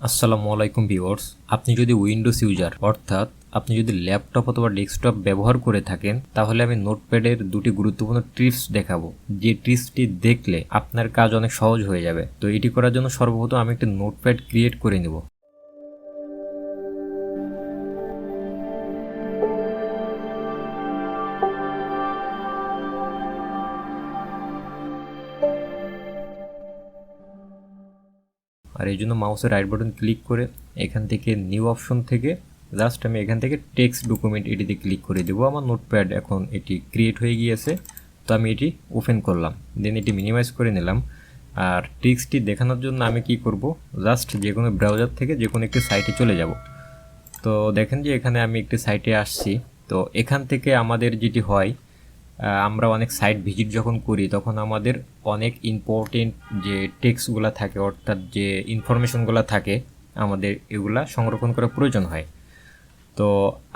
আসসালামু আলাইকুম ভিউয়ার্স, আপনি যদি উইন্ডোজ ইউজার অর্থাৎ আপনি যদি ল্যাপটপ অথবা ডেস্কটপ ব্যবহার করে থাকেন তাহলে আমি নোটপ্যাডের দুটি গুরুত্বপূর্ণ টিপস দেখাবো, যে টিপসটি দেখলে আপনার কাজ অনেক সহজ হয়ে যাবে। তো এটি করার জন্য সর্বপ্রথম আমি একটি নোটপ্যাড ক্রিয়েট করে নেব। আর এই জন্য মাউসের রাইট বাটন ক্লিক করে এখান থেকে নিউ অপশন থেকে জাস্ট আমি এখান থেকে টেক্সট ডকুমেন্ট এটিতে ক্লিক করে দেবো। আমার নোটপ্যাড এখন এটি ক্রিয়েট হয়ে গিয়েছে, তো আমি এটি ওপেন করলাম, দেন এটি মিনিমাইজ করে নিলাম। আর টেক্সটটি দেখানোর জন্য আমি কি করব, জাস্ট যে কোনো ব্রাউজার থেকে যে কোনো একটি সাইটে চলে যাব। তো দেখেন যে এখানে আমি একটি সাইটে আসছি। তো এখান থেকে আমাদের যেটি হয়, আমরা অনেক সাইট ভিজিট যখন করি তখন আমাদের অনেক ইম্পর্টেন্ট যে টেক্সটগুলো থাকে অর্থাৎ যে ইনফরমেশনগুলো থাকে আমাদের এগুলা সংরক্ষণ করা প্রয়োজন হয়। তো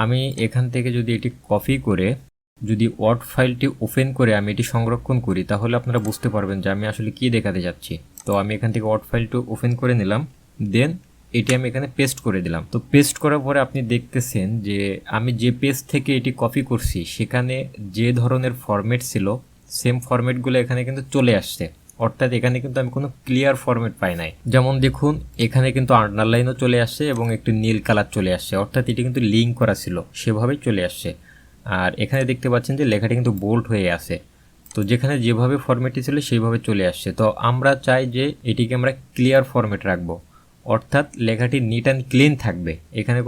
আমি এখান থেকে যদি এটি কপি করে যদি ওয়ার্ড ফাইলটি ওপেন করে আমি এটি সংরক্ষণ করি তাহলে আপনারা বুঝতে পারবেন যে আমি আসলে কী দেখাতে যাচ্ছি। তো আমি এখান থেকে ওয়ার্ড ফাইলটি ওপেন করে নিলাম, দেন এটি আমি এখানে পেস্ট করে দিলাম। তো পেস্ট করার পরে আপনি দেখতেছেন যে আমি যে পেজ থেকে এটি কপি করছি সেখানে যে ধরনের ফরম্যাট ছিল সেম ফরম্যাটগুলো এখানে কিন্তু চলে আসছে, অর্থাৎ এখানে কিন্তু আমি কোনো ক্লিয়ার ফরম্যাট পাই নাই। যেমন দেখুন এখানে কিন্তু আন্ডারলাইনও চলে আসছে এবং একটি নীল কালার চলে আসছে, অর্থাৎ এটি কিন্তু লিঙ্ক করা ছিল সেভাবেই চলে আসছে। আর এখানে দেখতে পাচ্ছেন যে লেখাটি কিন্তু বোল্ড হয়ে আছে, তো যেখানে যেভাবে ফরম্যাটটি ছিল সেইভাবে চলে আসছে। তো আমরা চাই যে এটিকে আমরা ক্লিয়ার ফরম্যাট রাখবো, অর্থাৎ লেখাটি নিট অ্যান্ড ক্লিন থাকবে, এখানে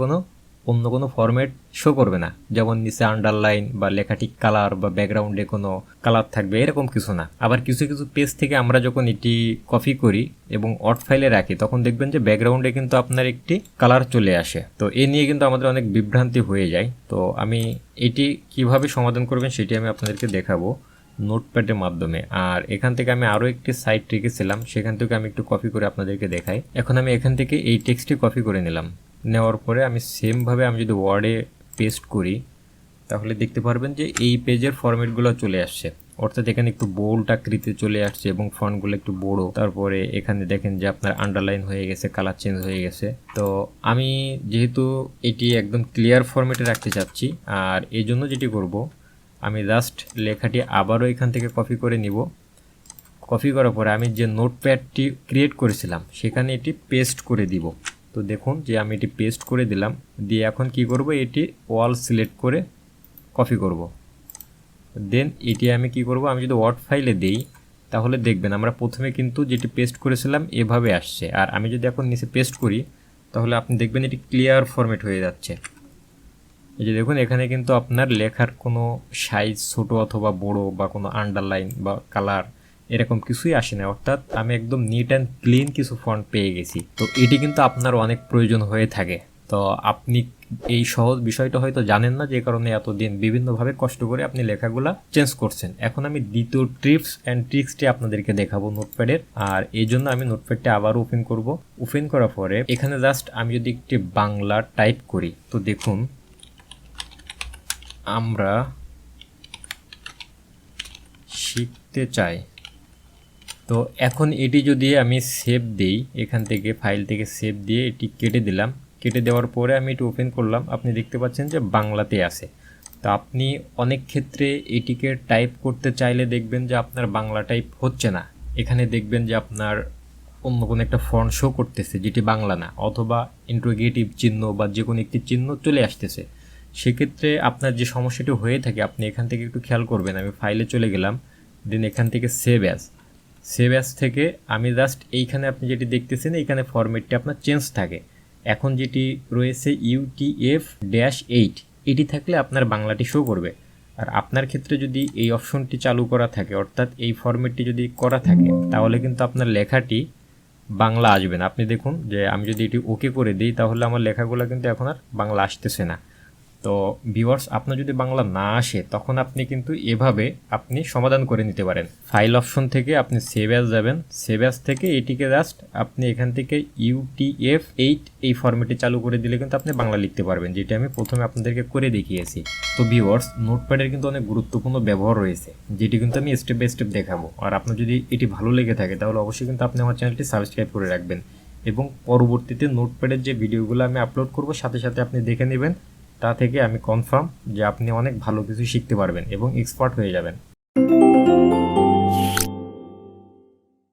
অন্য কোনো ফরম্যাট শো করবে না, যেমন নিচে আন্ডারলাইন বা লেখাটি কালার বা ব্যাকগ্রাউন্ডে কোনো কালার থাকবে এরকম কিছু না। আবার কিছু কিছু পেজ থেকে আমরা যখন এটি কপি করি এবং ওয়ার্ড ফাইলে রাখি তখন দেখবেন যে ব্যাকগ্রাউন্ডে কিন্তু আপনার একটি কালার চলে আসে। তো এ নিয়ে কিন্তু আমাদের অনেক বিভ্রান্তি হয়ে যায়। তো আমি এটি কিভাবে সমাধান করবেন সেটি আমি আপনাদেরকে দেখাবো নোটপ্যাডের মাধ্যমে। আর এখান থেকে আমি আরও একটি সাইট রেখেছিলাম, সেখান থেকে আমি একটু কপি করে আপনাদেরকে দেখাই। এখন আমি এখান থেকে এই টেক্সটটি কপি করে নিলাম, নেওয়ার পরে আমি সেমভাবে আমি যদি ওয়ার্ডে পেস্ট করি তাহলে দেখতে পারবেন যে এই পেজের ফরম্যাটগুলো চলে আসছে, অর্থাৎ এখানে একটু বোল্ড আকৃতি চলে আসছে এবং ফন্টগুলো একটু বড়। তারপরে এখানে দেখেন যে আপনার আন্ডারলাইন হয়ে গেছে, কালার চেঞ্জ হয়ে গেছে। তো আমি যেহেতু এটি একদম ক্লিয়ার ফরম্যাটে রাখতে চাচ্ছি, আর এই জন্য যেটি করব আমি জাস্ট লেখাটি আবারও এখান থেকে কপি করে নিব। কপি করার পরে আমি যে নোটপ্যাডটি ক্রিয়েট করেছিলাম সেখানে এটি পেস্ট করে দিব। তো দেখুন যে আমি এটি পেস্ট করে দিলাম, দিয়ে এখন কি করব, এটি ওয়াল সিলেক্ট করে কপি করব। দেন এটি আমি কি করব, আমি যদি ওয়ার্ড ফাইলে দেই তাহলে দেখবেন আমরা প্রথমে কিন্তু যেটি পেস্ট করেছিলাম এভাবে আসছে, আর আমি যদি এখন নিচে পেস্ট করি তাহলে আপনি দেখবেন এটি ক্লিয়ার ফরম্যাট হয়ে যাচ্ছে। এই যে দেখুন এখানে কিন্তু আপনার লেখার কোনো সাইজ ছোট অথবা বড় বা কোনো আন্ডারলাইন বা কালার এরকম কিছুই আসে না, অর্থাৎ আমি একদম নিট অ্যান্ড ক্লিন কিছু ফন্ট পেয়ে গেছি। তো এটি কিন্তু আপনার অনেক প্রয়োজন হয়ে থাকে। তো আপনি এই সহজ বিষয়টা হয়তো জানেন না, যে কারণে এতদিন বিভিন্নভাবে কষ্ট করে আপনি লেখাগুলা চেঞ্জ করছেন। এখন আমি দ্বিতীয় টিপস অ্যান্ড ট্রিক্সটি আপনাদেরকে দেখাবো নোটপ্যাডের। আর এই জন্য আমি নোটপ্যাডটা আবার ওপেন করব। ওপেন করার পরে এখানে জাস্ট আমি যদি একটি বাংলা টাইপ করি, তো দেখুন আমরা শিখতে চাই। তো এখন এটি যদি আমি সেভ দিই, এখান থেকে ফাইল থেকে সেভ দিয়ে এটি কেটে দিলাম। কেটে দেওয়ার পরে আমি এটি ওপেন করলাম, আপনি দেখতে পাচ্ছেন যে বাংলাতে আছে। তো আপনি অনেক ক্ষেত্রে এটিকে টাইপ করতে চাইলে দেখবেন যে আপনার বাংলা টাইপ হচ্ছে না, এখানে দেখবেন যে আপনার অন্য কোনো একটা ফন্ট শো করতেছে যেটি বাংলা না, অথবা ইন্টারোগেটিভ চিহ্ন বা যে কোনো একটি চিহ্ন চলে আসতেছে। সেক্ষেত্রে আপনার যে সমস্যাটি হয়ে থাকে আপনি এখান থেকে একটু খেয়াল করবেন। আমি ফাইলে চলে গেলাম, দেন এখান থেকে সেভ অ্যাজ থেকে আমি জাস্ট এইখানে আপনি যেটি দেখতেছেন এইখানে ফরম্যাটটি আপনার চেঞ্জ থাকে। এখন যেটি রয়েছে UTF-8 এটি থাকলে আপনার বাংলাটি শো করবে। আর আপনার ক্ষেত্রে যদি এই অপশনটি চালু করা থাকে, অর্থাৎ এই ফরম্যাটটি যদি করা থাকে, তাহলে কিন্তু আপনার লেখাটি বাংলা আসবে না। আপনি দেখুন যে আমি যদি এটি ওকে করে দিই তাহলে আমার লেখাগুলো কিন্তু এখন আর বাংলা আসতেছে না। তো ভিউয়ার্স, আপনার যদি বাংলা না আসে তখন আপনি কিন্তু এভাবে আপনি সমাধান করে নিতে পারেন। ফাইল অপশন থেকে আপনি সেভ অ্যাজ যাবেন, সেভ অ্যাজ থেকে এটিকে জাস্ট আপনি এখান থেকে UTF-8 এই ফরম্যাটে চালু করে দিলে কিন্তু আপনি বাংলা লিখতে পারবেন, যেটা আমি প্রথমে আপনাদেরকে করে দেখিয়েছি। তো ভিউয়ার্স, নোটপ্যাডের কিন্তু অনেক গুরুত্বপূর্ণ ব্যবহার রয়েছে, যেটি কিন্তু আমি স্টেপ বাই স্টেপ দেখাবো। আর আপনার যদি এটি ভালো লেগে থাকে তাহলে অবশ্যই কিন্তু আপনি আমার চ্যানেলটি সাবস্ক্রাইব করে রাখবেন এবং পরবর্তীতে নোটপ্যাডের যে ভিডিওগুলো আমি আপলোড করব সাথে সাথে আপনি দেখে নেবেন। তা থেকে আমি কনফার্ম যে আপনি অনেক ভালো কিছু শিখতে পারবেন এবং এক্সপার্ট হয়ে যাবেন।